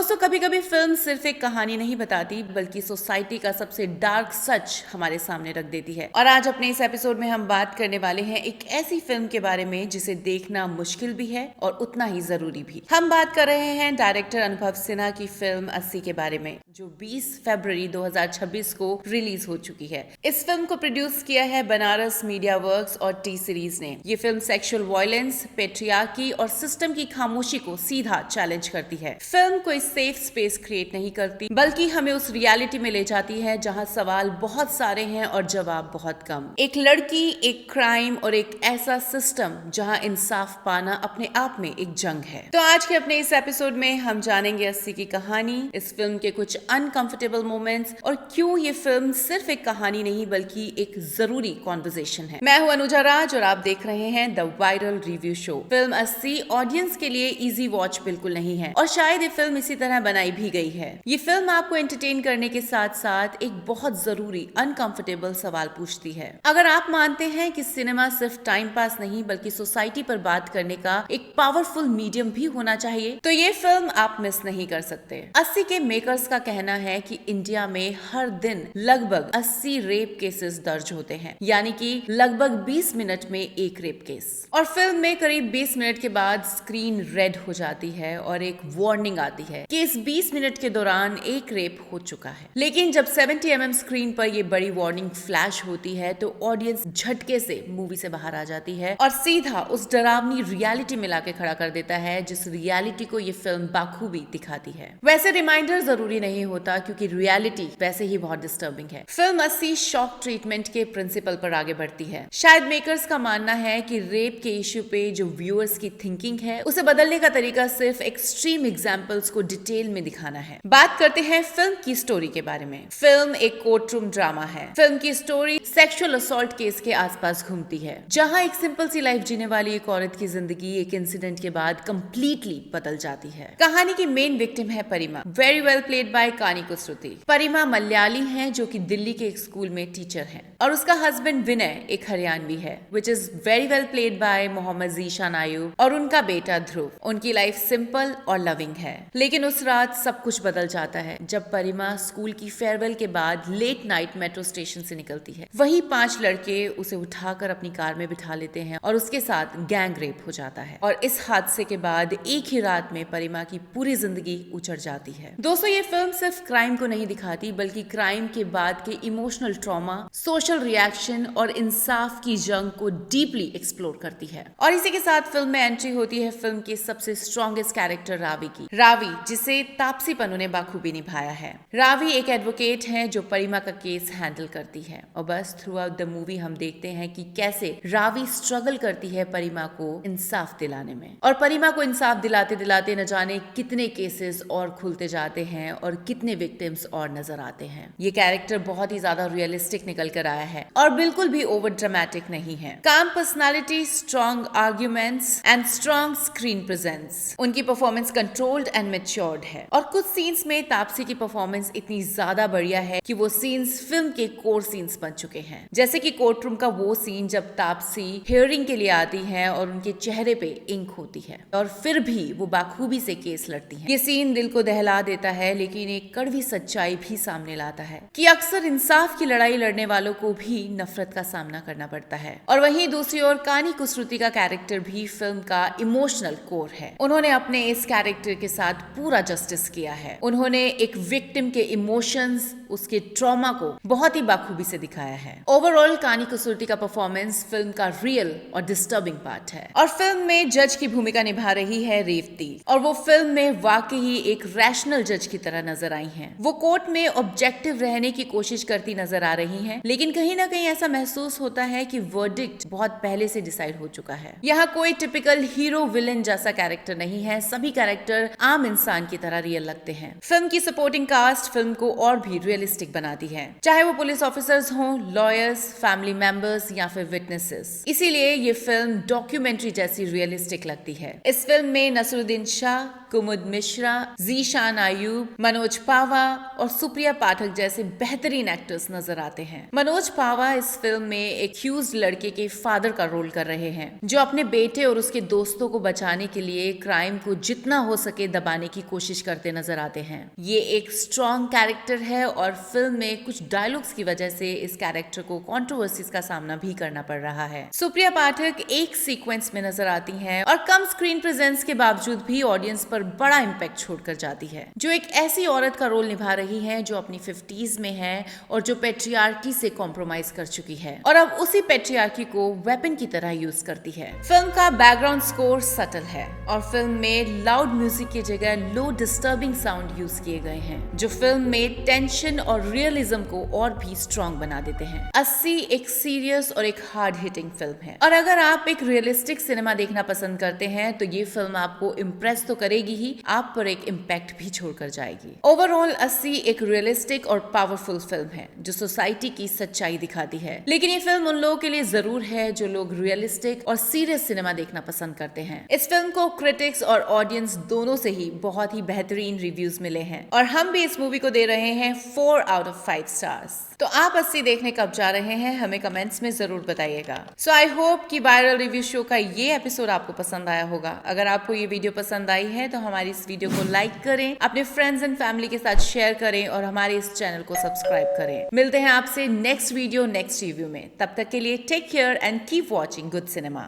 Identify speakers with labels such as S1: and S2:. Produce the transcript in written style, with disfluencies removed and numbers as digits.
S1: दोस्तों, कभी कभी फिल्म सिर्फ एक कहानी नहीं बताती बल्कि सोसाइटी का सबसे डार्क सच हमारे सामने रख देती है। और आज अपने इस एपिसोड में हम बात करने वाले हैं एक ऐसी फिल्म के बारे में जिसे देखना मुश्किल भी है और उतना ही जरूरी भी। हम बात कर रहे हैं डायरेक्टर अनुभव सिन्हा की फिल्म 80 के बारे में, जो 20 फरवरी 2026 को रिलीज हो चुकी है। इस फिल्म को प्रोड्यूस किया है बनारस मीडिया वर्क्स और टी सीरीज ने। ये फिल्म सेक्सुअल वायलेंस, पेट्रियार्की और सिस्टम की खामोशी को सीधा चैलेंज करती है। फिल्म कोई सेफ स्पेस क्रिएट नहीं करती बल्कि हमें उस रियलिटी में ले जाती है जहां सवाल बहुत सारे हैं और जवाब बहुत कम। एक लड़की, एक क्राइम और एक ऐसा सिस्टम जहां इंसाफ पाना अपने आप में एक जंग है। तो आज के अपने इस एपिसोड में हम जानेंगे 80 की कहानी, इस फिल्म के कुछ अनकंफर्टेबल मोमेंट्स और क्यों ये फिल्म सिर्फ एक कहानी नहीं बल्कि एक जरूरी कॉन्वर्सेशन है। मैं हूं अनुजा राज और आप देख रहे हैं the viral review show. Film 80 audience के लिए इजी वॉच बिल्कुल नहीं है और शायद ये फिल्म इसी तरह बनाई भी गई है। ये फिल्म आपको एंटरटेन करने के साथ साथ एक बहुत जरूरी अनकंफर्टेबल सवाल पूछती है। अगर आप मानते हैं कि सिनेमा सिर्फ टाइम पास नहीं बल्कि सोसाइटी पर बात करने का एक पावरफुल मीडियम भी होना चाहिए तो ये फिल्म आप मिस नहीं कर सकते। 80 के मेकर्स का कहना है कि इंडिया में हर दिन लगभग 80 रेप केसेस दर्ज होते हैं, यानी कि लगभग 20 मिनट में एक रेप केस। और फिल्म में करीब 20 मिनट के बाद स्क्रीन रेड हो जाती है और एक वार्निंग आती है कि इस 20 मिनट के दौरान एक रेप हो चुका है। लेकिन जब 70 mm स्क्रीन पर ये बड़ी वार्निंग फ्लैश होती है तो ऑडियंस झटके से मूवी से बाहर आ जाती है और सीधा उस डरावनी रियलिटी में लाके खड़ा कर देता है जिस रियलिटी को ये फिल्म बाखूबी दिखाती है। वैसे रिमाइंडर जरूरी नहीं होता क्योंकि रियलिटी वैसे ही बहुत डिस्टर्बिंग है। फिल्म 80 शॉक ट्रीटमेंट के प्रिंसिपल पर आगे बढ़ती है। शायद मेकर्स का मानना है कि रेप के इश्यू पे जो व्यूअर्स की थिंकिंग है उसे बदलने का तरीका सिर्फ एक्सट्रीम एग्जांपल्स को डिटेल में दिखाना है। बात करते हैं फिल्म की स्टोरी के बारे में। फिल्म एक कोर्ट रूम ड्रामा है। फिल्म की स्टोरी सेक्सुअल असॉल्ट केस के आसपास घूमती है, जहां एक सिंपल सी लाइफ जीने वाली एक औरत की जिंदगी एक इंसिडेंट के बाद कंप्लीटली बदल जाती है। कहानी की मेन विक्टिम है परिमा, वेरी वेल प्लेड बाय कानी कुसरुती। परिमा मलयाली है जो कि दिल्ली के एक स्कूल में टीचर है और उसका हस्बैंड विनय एक हरियाणवी है, which is very well played by Mohammed Zeeshan Ayub, और उनका बेटा ध्रुव। उनकी लाइफ सिंपल और लविंग है, लेकिन उस रात सब कुछ बदल जाता है जब परिमा स्कूल की फेयरवेल के बाद लेट नाइट मेट्रो स्टेशन से निकलती है। वही 5 लड़के उसे उठाकर अपनी कार में बिठा लेते हैं और उसके साथ गैंग रेप हो जाता है और इस हादसे के बाद एक ही रात में परिमा की पूरी जिंदगी उजड़ जाती है। दोस्तों, ये फिल्म सिर्फ क्राइम को नहीं दिखाती बल्कि क्राइम के बाद के इमोशनल ट्रॉमा, सोशल रिएक्शन और इंसाफ की जंग को डीपली एक्सप्लोर करती है। और इसी के साथ फिल्म में एंट्री होती है फिल्म के सबसे स्ट्रॉन्गेस्ट कैरेक्टर रावी की। रावी, जिसे तापसी पन्नू ने बाखूबी निभाया है। रावी एक एडवोकेट है जो परिमा का केस हैंडल करती है और बस थ्रू आउट द मूवी हम देखते हैं कि कैसे रावी स्ट्रगल करती है परिमा को इंसाफ दिलाने में, और परिमा को इंसाफ दिलाते दिलाते न जाने कितने केसेस और खुलते जाते हैं और कितने विक्टिम्स और नजर आते हैं। ये कैरेक्टर बहुत ही ज्यादा रियलिस्टिक निकल कर आया है और बिल्कुल भी ओवर ड्रामेटिक नहीं है। काम personality, strong arguments and strong screen presence. उनकी परफॉर्मेंस कंट्रोल्ड एंड मैच्योर्ड है और कुछ सीन्स में तापसी की परफॉर्मेंस इतनी ज्यादा बढ़िया है कि वो सीन्स फिल्म के कोर सीन्स बन चुके हैं। जैसे कि कोर्ट रूम का वो सीन जब तापसी हियरिंग के लिए आती है और उनके चेहरे पे इंक होती है और फिर भी वो बाखूबी से केस लड़ती है। ये सीन दिल को दहला देता है लेकिन एक कड़वी सच्चाई भी सामने लाता है कि अक्सर इंसाफ की लड़ाई लड़ने वालों को भी नफरत का सामना करना पड़ता है। और वहीं दूसरी ओर कानी कुसरुती का कैरेक्टर भी फिल्म का इमोशनल कोर है। उन्होंने अपने इस कैरेक्टर के साथ पूरा जस्टिस किया है। उन्होंने एक विक्टिम के इमोशंस, उसके ट्रॉमा को बहुत ही बाखूबी से दिखाया है। ओवरऑल कानी कुसरुती का परफॉर्मेंस फिल्म का रियल और डिस्टर्बिंग पार्ट है। और फिल्म में जज की भूमिका निभा रही है रेवती और वो फिल्म में वाकई एक रैशनल जज की तरह नजर आई हैं। वो कोर्ट में ऑब्जेक्टिव रहने की कोशिश करती नजर आ रही हैं, लेकिन कहीं ना कहीं ऐसा महसूस होता है कि वर्डिक्ट बहुत पहले से डिसाइड हो चुका है। यहाँ कोई टिपिकल हीरो विलेन जैसा कैरेक्टर नहीं है, सभी कैरेक्टर आम इंसान की तरह रियल लगते हैं। फिल्म की सपोर्टिंग कास्ट फिल्म को और भी रियलिस्टिक बनाती है, चाहे वो पुलिस ऑफिसर्स हों, लॉयर्स, फैमिली मेंबर्स या फिर विटनेसेस। इसीलिए ये फिल्म डॉक्यूमेंट्री जैसी रियलिस्टिक लगती है। इस फिल्म में नसरुद्दीन शाह, कुमुद मिश्रा, जीशान आयूब, मनोज पावा और सुप्रिया पाठक जैसे बेहतरीन एक्टर्स नजर आते हैं। मनोज पावा इस फिल्म में एक एक्यूज्ड लड़के के फादर का रोल कर रहे हैं, जो अपने बेटे और उसके दोस्तों को बचाने के लिए क्राइम को जितना हो सके दबाने की कोशिश करते नजर आते हैं। ये एक स्ट्रॉन्ग कैरेक्टर है और फिल्म में कुछ डायलॉग्स की वजह से इस कैरेक्टर को कंट्रोवर्सीज का सामना भी करना पड़ रहा है। सुप्रिया पाठक एक सीक्वेंस में नजर आती हैं और कम स्क्रीन प्रेजेंस के बावजूद भी ऑडियंस पर बड़ा इम्पैक्ट छोड़कर जाती है, जो एक ऐसी औरत का रोल निभा रही है जो अपनी 50s में है और जो पेट्रियार्की से कॉम्प्रोमाइज कर चुकी है और अब उसी पेट्रियार्की को वेपन की तरह यूज करती है। फिल्म का बैकग्राउंड स्कोर सटल है और फिल्म में लाउड म्यूजिक की जगह लो डिस्टर्बिंग साउंड यूज किए गए हैं, जो फिल्म में टेंशन और रियलिज्म को और भी स्ट्रॉन्ग बना देते हैं। 80 एक सीरियस और एक हार्ड हिटिंग फिल्म है और अगर आप एक रियलिस्टिक सिनेमा देखना पसंद करते हैं तो ये फिल्म आपको इम्प्रेस तो करेगी ही, आप पर एक इम्पैक्ट भी छोड़कर जाएगी। ओवरऑल 80 एक रियलिस्टिक और पावरफुल फिल्म है जो सोसाइटी की सच्चाई दिखाती है, लेकिन ये फिल्म उन लोगों के लिए जरूर है जो लोग रियलिस्टिक और सीरियस सिनेमा देखना पसंद करते हैं। इस फिल्म को क्रिटिक्स और ऑडियंस दोनों से ही बहुत ही बेहतरीन रिव्यूज मिले हैं और हम भी इस मूवी को दे रहे हैं 4 आउट ऑफ 5 स्टार्स। तो आप 80 देखने कब जा रहे हैं हमें कमेंट्स में जरूर बताइएगा। सो आई होप कि वायरल रिव्यू शो का ये एपिसोड आपको पसंद आया होगा। अगर आपको ये वीडियो पसंद आई है तो हमारी इस वीडियो को लाइक करें, अपने फ्रेंड्स एंड फैमिली के साथ शेयर करें और हमारे इस चैनल को सब्सक्राइब करें। मिलते हैं आपसे नेक्स्ट वीडियो नेक्स्ट रिव्यू में। तब तक के लिए take care and keep watching good cinema.